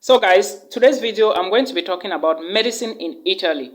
So guys, today's video I'm going to be talking about medicine in Italy.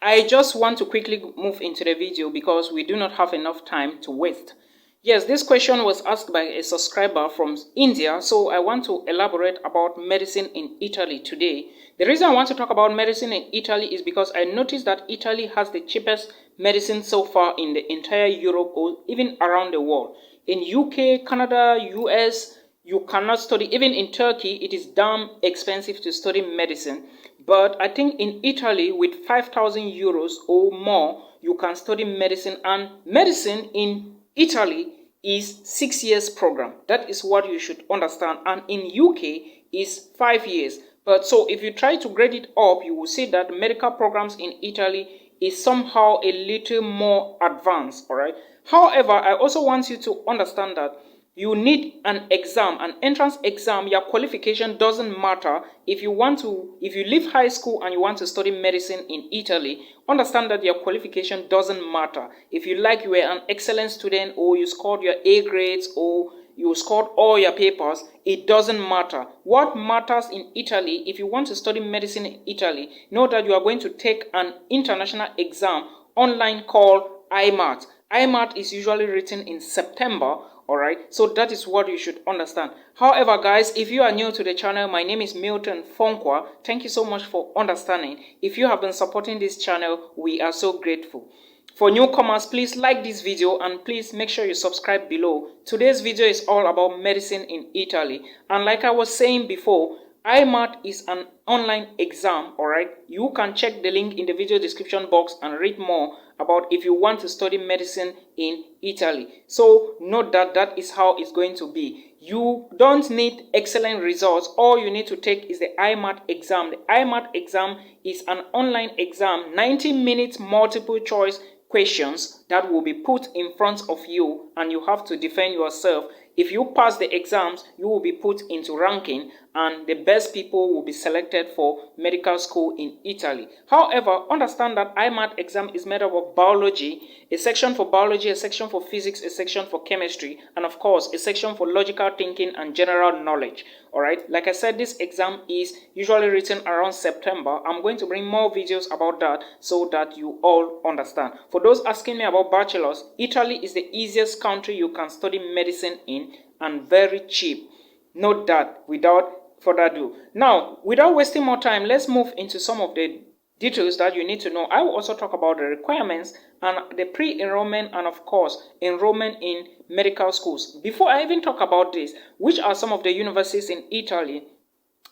I just want to quickly move into the video because we do not have enough time to waste. Yes, this question was asked by a subscriber from India, so I want to elaborate about medicine in Italy today. The reason I want to talk about medicine in Italy is because I noticed that Italy has the cheapest medicine so far in the entire Europe or even around the world. In UK, Canada, US, you cannot study. Even in Turkey, it is damn expensive to study medicine. But I think in Italy, with 5,000 euros or more, you can study medicine. And medicine in Italy is 6 years program. That is what you should understand. And in UK is 5 years. But so if you try to grade it up, you will see that medical programs in Italy is somehow a little more advanced. All right. However, I also want you to understand that you need an exam, an entrance exam. Your qualification doesn't matter. If you leave high school and you want to study medicine in Italy, understand that your qualification doesn't matter. If you were an excellent student, or you scored your A grades, or you scored all your papers, it doesn't matter. What matters in Italy, if you want to study medicine in Italy, know that you are going to take an international exam online called IMAT. IMAT is usually written in September. Alright, so that is what you should understand. However, guys, if you are new to the channel, my name is Milton Fonkwa. Thank you so much for understanding. If you have been supporting this channel, we are so grateful. For newcomers, please like this video and please make sure you subscribe below. Today's video is all about medicine in Italy. And like I was saying before, IMAT is an online exam, alright? You can check the link in the video description box and read more about if you want to study medicine in Italy. So note that that is how it's going to be. You don't need excellent results. All you need to take is the IMAT exam. The IMAT exam is an online exam, 90 minutes multiple choice questions that will be put in front of you, and you have to defend yourself. If you pass the exams, you will be put into ranking, and the best people will be selected for medical school in Italy. However, understand that IMAT exam is made up of biology, a section for biology, a section for physics, a section for chemistry, and of course, a section for logical thinking and general knowledge. Alright, like I said, this exam is usually written around September. I'm going to bring more videos about that so that you all understand. For those asking me about bachelor's, Italy is the easiest country you can study medicine in and very cheap. Note that without further ado. Now, without wasting more time, let's move into some of the details that you need to know. I will also talk about the requirements and the pre-enrollment and of course enrollment in medical schools. Before I even talk about this, which are some of the universities in Italy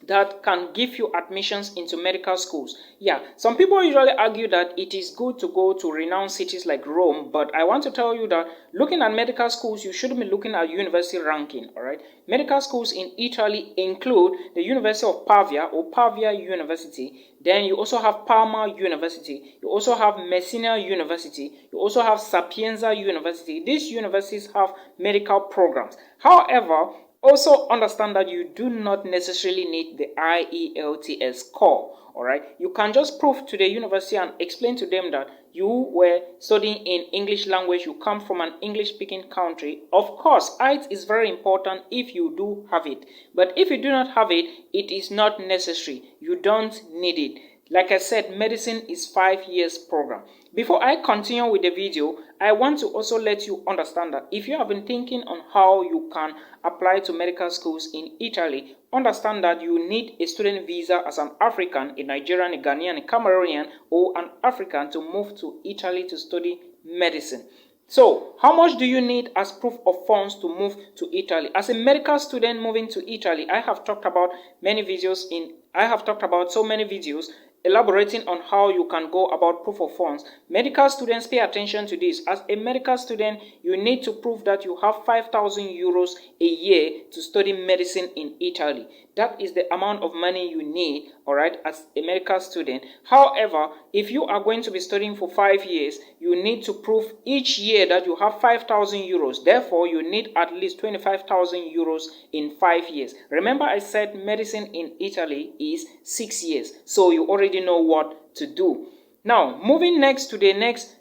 that can give you admissions into medical schools? Yeah, some people usually argue that it is good to go to renowned cities like Rome, but I want to tell you that looking at medical schools, you shouldn't be looking at university ranking. All right, medical schools in Italy include the University of Pavia or Pavia University. Then you also have Parma University. You also have Messina University. You also have Sapienza University. These universities have medical programs. However, also understand that you do not necessarily need the IELTS score. Alright, you can just prove to the university and explain to them that you were studying in English language, you come from an English speaking country. Of course, IELTS is very important if you do have it, but if you do not have it, it is not necessary. You don't need it. Like I said, medicine is 5 years program. Before I continue with the video, I want to also let you understand that if you have been thinking on how you can apply to medical schools in Italy, understand that you need a student visa as an African, a Nigerian, a Ghanaian, a Cameroonian, or an African to move to Italy to study medicine. So, how much do you need as proof of funds to move to Italy? As a medical student moving to Italy, I have talked about so many videos elaborating on how you can go about proof of funds. Medical students, pay attention to this. As a medical student, you need to prove that you have 5,000 euros a year to study medicine in Italy. That is the amount of money you need, all right, as a medical student. However, if you are going to be studying for 5 years, you need to prove each year that you have 5,000 euros. Therefore, you need at least 25,000 euros in 5 years. Remember, I said medicine in Italy is 6 years. So you already know what to do. Now, moving next to the next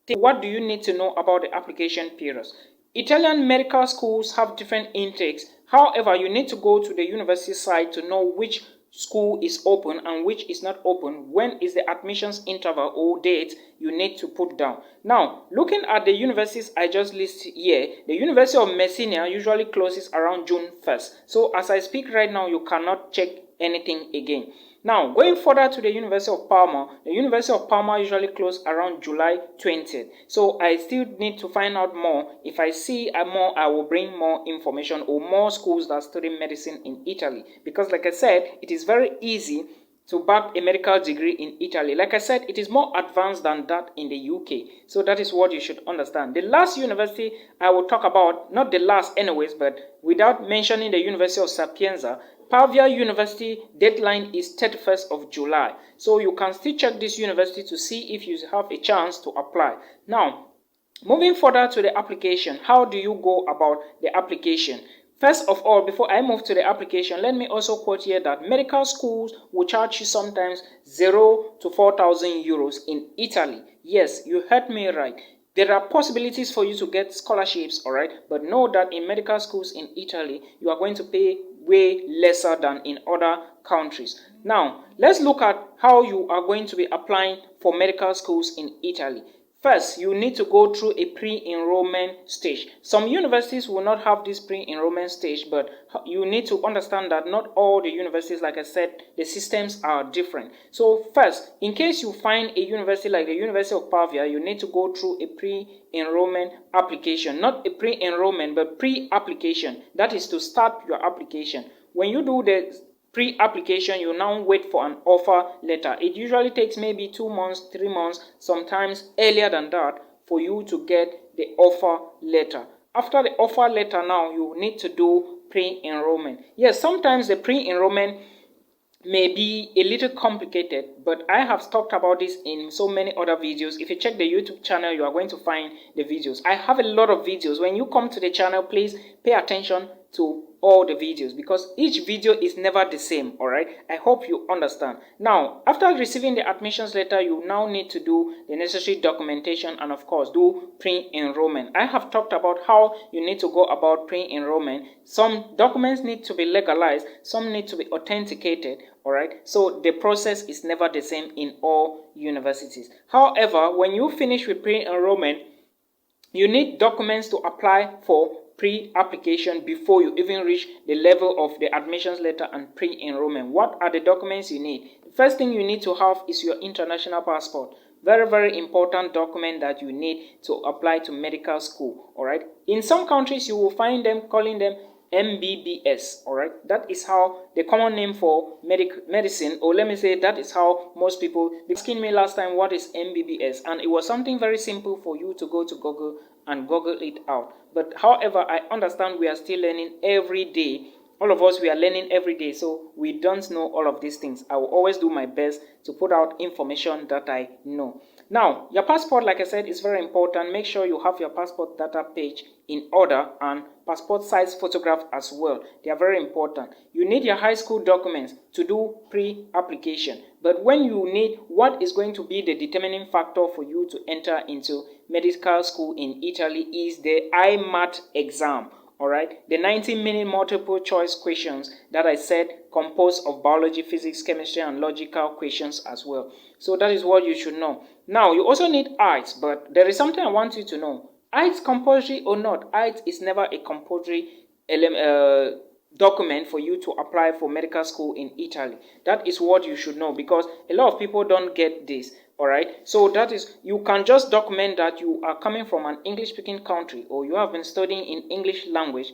thing, what do you need to know about the application periods? Italian medical schools have different intakes. However, you need to go to the university site to know which school is open and which is not open, when is the admissions interval or date you need to put down. Now, looking at the universities I just listed here, the University of Messina usually closes around June 1st. So as I speak right now, you cannot check anything again. Now, going further to the University of Parma, the University of Parma usually closes around July 20th. So I still need to find out more. If I see more, I will bring more information or more schools that study medicine in Italy. Because like I said, it is very easy to bag a medical degree in Italy. Like I said, it is more advanced than that in the UK. So that is what you should understand. The last university I will talk about, not the last anyways, but without mentioning the University of Sapienza, Pavia University deadline is 31st of July. So you can still check this university to see if you have a chance to apply. Now, moving further to the application, how do you go about the application? First of all, before I move to the application, let me also quote here that medical schools will charge you sometimes 0 to 4,000 euros in Italy. Yes, you heard me right. There are possibilities for you to get scholarships, alright, but know that in medical schools in Italy, you are going to pay way lesser than in other countries. Now, let's look at how you are going to be applying for medical schools in Italy. First, you need to go through a pre-enrollment stage. Some universities will not have this pre-enrollment stage, but you need to understand that not all the universities, like I said, the systems are different. So first, in case you find a university like the University of Pavia, you need to go through a pre-enrollment application. Not a pre-enrollment, but pre-application. That is to start your application. When you do the pre-application, you now wait for an offer letter. It usually takes maybe 2 months, 3 months, sometimes earlier than that for you to get the offer letter. After the offer letter, now you need to do pre-enrollment. Yes, sometimes the pre-enrollment may be a little complicated, but I have talked about this in so many other videos. If you check the YouTube channel, you are going to find the videos. I have a lot of videos. When you come to the channel, please pay attention to all the videos because each video is never the same. All right, I hope you understand. Now, after receiving the admissions letter, you now need to do the necessary documentation and of course do pre-enrollment. I have talked about how you need to go about pre-enrollment. Some documents need to be legalized, some need to be authenticated. All right, so the process is never the same in all universities. However, when you finish with pre-enrollment, you need documents to apply for pre-application before you even reach the level of the admissions letter and pre-enrollment. What are the documents you need? The first thing you need to have is your international passport. Very, very important document that you need to apply to medical school. All right. In some countries, you will find them calling them MBBS. All right. That is how the common name for medicine, or let me say that is how most people asking me last time what is MBBS, and it was something very simple for you to go to Google and Google it out. But however, I understand we are still learning every day. All of us, we are learning every day, so we don't know all of these things. I will always do my best to put out information that I know. Now, your passport, like I said, is very important. Make sure you have your passport data page in order and passport size photograph as well. They are very important. You need your high school documents to do pre-application. But when you need what is going to be the determining factor for you to enter into medical school in Italy is the IMAT exam. All right, the 90-minute multiple choice questions that I said composed of biology, physics, chemistry, and logical questions as well. So that is what you should know. Now, you also need IELTS, but there is something I want you to know. IELTS compulsory or not, IELTS is never a compulsory document for you to apply for medical school in Italy. That is what you should know because a lot of people don't get this. All right, so that is, you can just document that you are coming from an English-speaking country or you have been studying in English language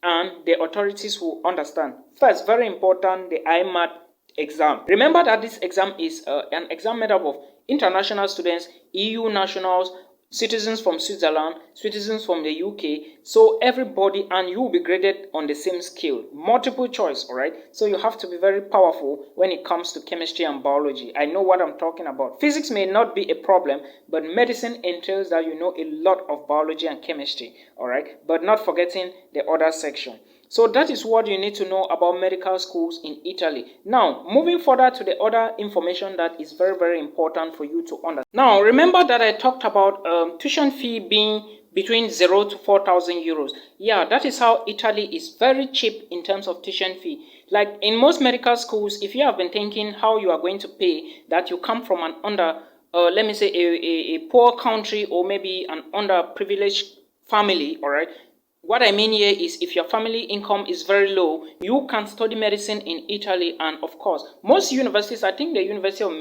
and the authorities will understand. First, very important, the IMAT exam. Remember that this exam is an exam made up of international students, EU nationals, citizens from Switzerland, citizens from the UK, so everybody, and you will be graded on the same scale, multiple choice. All right, so you have to be very powerful when it comes to chemistry and biology. I know what I'm talking about. Physics may not be a problem, but medicine entails that you know a lot of biology and chemistry. All right, but not forgetting the other section. So that is what you need to know about medical schools in Italy. Now, moving further to the other information that is very, very important for you to understand. Now, remember that I talked about tuition fee being between 0 to 4,000 euros. Yeah, that is how Italy is very cheap in terms of tuition fee. Like in most medical schools, if you have been thinking how you are going to pay, that you come from an let me say a poor country, or maybe an underprivileged family, all right. What I mean here is, if your family income is very low, you can study medicine in Italy. And of course, most universities, I think the University of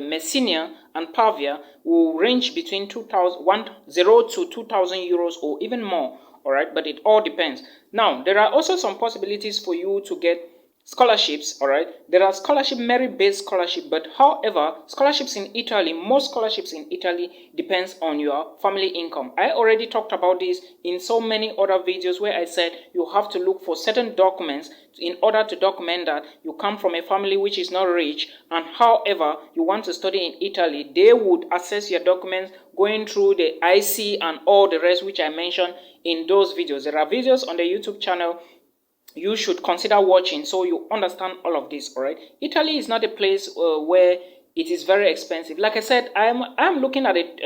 Messina and Pavia, will range between 0 to 2,000 euros or even more. All right, but it all depends. Now, there are also some possibilities for you to get scholarships. All right, there are scholarship, merit-based scholarship, but however, scholarships in Italy, most scholarships in Italy depends on your family income. I already talked about this in so many other videos, where I said you have to look for certain documents in order to document that you come from a family which is not rich, and however you want to study in Italy. They would assess your documents going through the IC and all the rest, which I mentioned in those videos. There are videos on the YouTube channel you should consider watching, so you understand all of this. All right, Italy is not a place where it is very expensive. Like I said, I'm looking at it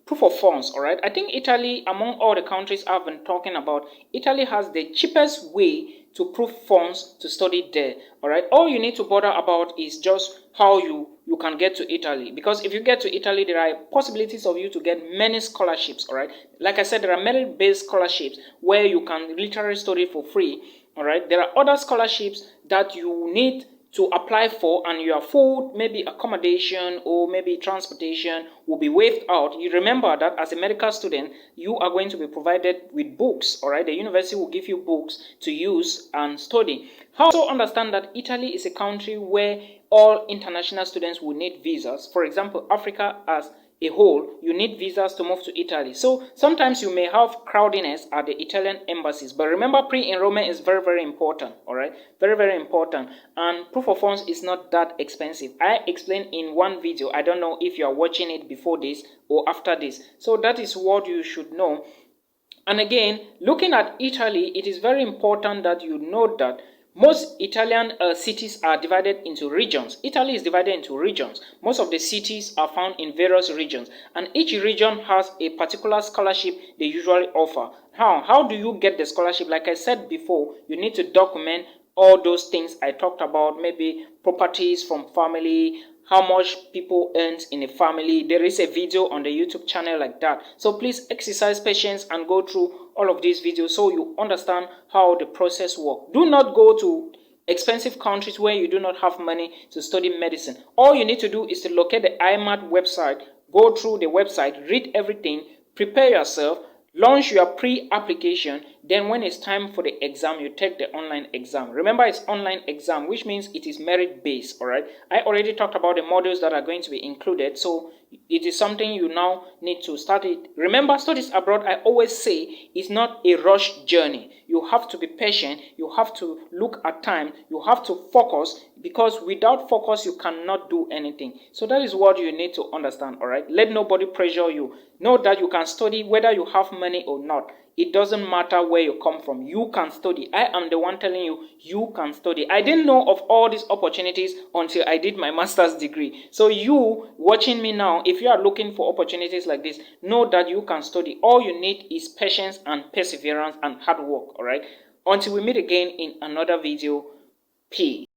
proof of funds. All right, I think Italy, among all the countries I've been talking about, Italy has the cheapest way to prove funds to study there. All right, all you need to bother about is just how you can get to Italy, because if you get to Italy, there are possibilities of you to get many scholarships. All right, like I said, there are merit-based scholarships where you can literally study for free. All right, there are other scholarships that you need to apply for, and your food, maybe accommodation, or maybe transportation will be waived out. You remember that as a medical student, you are going to be provided with books. All right, the university will give you books to use and study. Also understand that Italy is a country where all international students will need visas. For example, Africa as a whole, you need visas to move to Italy. So sometimes you may have crowdiness at the Italian embassies, but remember, pre-enrollment is very, very important. All right, very, very important. And proof of funds is not that expensive. I explained in one video. I don't know if you are watching it before this or after this. So that is what you should know. And again, looking at Italy, it is very important that you know that most Italian cities are divided into regions. Italy is divided into regions. Most of the cities are found in various regions, and each region has a particular scholarship they usually offer. How do you get the scholarship? Like I said before, you need to document all those things I talked about, maybe properties from family, how much people earn in a family. There is a video on the YouTube channel like that. So please exercise patience and go through all of these videos so you understand how the process works. Do not go to expensive countries where you do not have money to study medicine. All you need to do is to locate the IMAT website, go through the website, read everything, prepare yourself, launch your pre-application. Then when it's time for the exam, you take the online exam. Remember, it's online exam, which means it is merit based. All right, I already talked about the modules that are going to be included, so it is something you now need to start it. Remember, studies abroad, I always say, is not a rush journey. You have to be patient, you have to look at time, you have to focus, because without focus you cannot do anything. So that is what you need to understand. All right, let nobody pressure you. Know that you can study whether you have money or not. It doesn't matter where you come from. You can study. I am the one telling you, you can study. I didn't know of all these opportunities until I did my master's degree. So you watching me now, if you are looking for opportunities like this, know that you can study. All you need is patience and perseverance and hard work. All right. Until we meet again in another video. Peace.